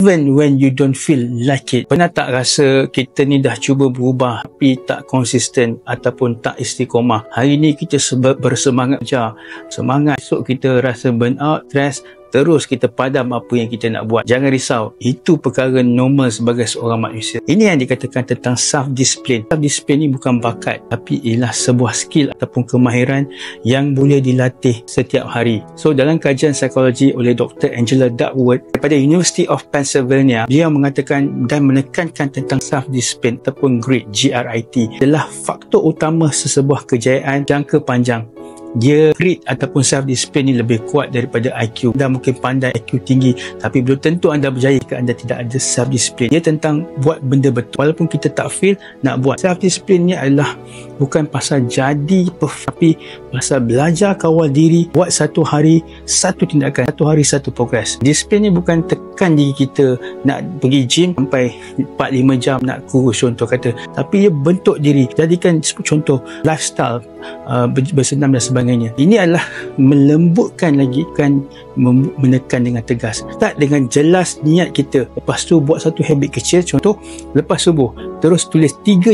even when you don't feel like it. Pernah tak rasa kita ni dah cuba berubah tapi tak konsisten ataupun tak istiqomah? Hari ni kita bersemangat je, semangat, esok kita rasa burn out, stress, terus kita padam apa yang kita nak buat. Jangan risau, itu perkara normal sebagai seorang manusia. Ini yang dikatakan tentang self-discipline. Self-discipline ni bukan bakat, tapi ialah sebuah skill ataupun kemahiran yang boleh dilatih setiap hari. So dalam kajian psikologi oleh Dr. Angela Duckworth daripada University of Pennsylvania, dia mengatakan dan menekankan tentang self-discipline ataupun grit, GRIT, adalah faktor utama sesebuah kejayaan jangka panjang. Dia grit ataupun self-discipline ni lebih kuat daripada IQ. Anda mungkin pandai, IQ tinggi, tapi belum tentu anda berjaya jika anda tidak ada self-discipline. Dia tentang buat benda betul walaupun kita tak feel nak buat. Self-discipline ni adalah bukan pasal jadi tapi pasal belajar kawal diri, buat satu hari satu tindakan, satu hari satu progres. Disiplin ni bukan tekan diri kita nak pergi gym sampai 4-5 jam nak kurus contoh kata, tapi dia bentuk diri, jadikan contoh lifestyle, bersenam dan sebagainya. Ini adalah melembutkan lagi, bukan menekan dengan tegas. Start dengan jelas niat kita, lepas tu buat satu habit kecil, contoh lepas subuh terus tulis 3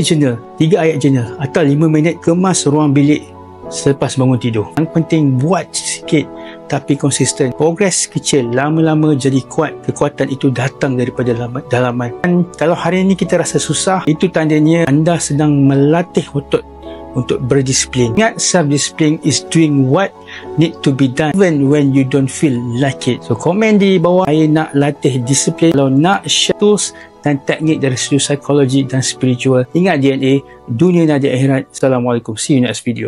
ayat journal atau 5 minit kemas ruang bilik selepas bangun tidur. Yang penting buat sikit tapi konsisten. Progres kecil lama-lama jadi kuat. Kekuatan itu datang daripada dalaman. Dan kalau hari ini kita rasa susah, itu tandanya anda sedang melatih otot untuk berdisiplin. Ingat, self-discipline is doing what need to be done even when you don't feel like it. So komen di bawah saya nak latih disiplin. Kalau nak share tools dan teknik dari sudut psikologi dan spiritual, ingat DNA, dunia dan akhirat. Assalamualaikum, see you next video.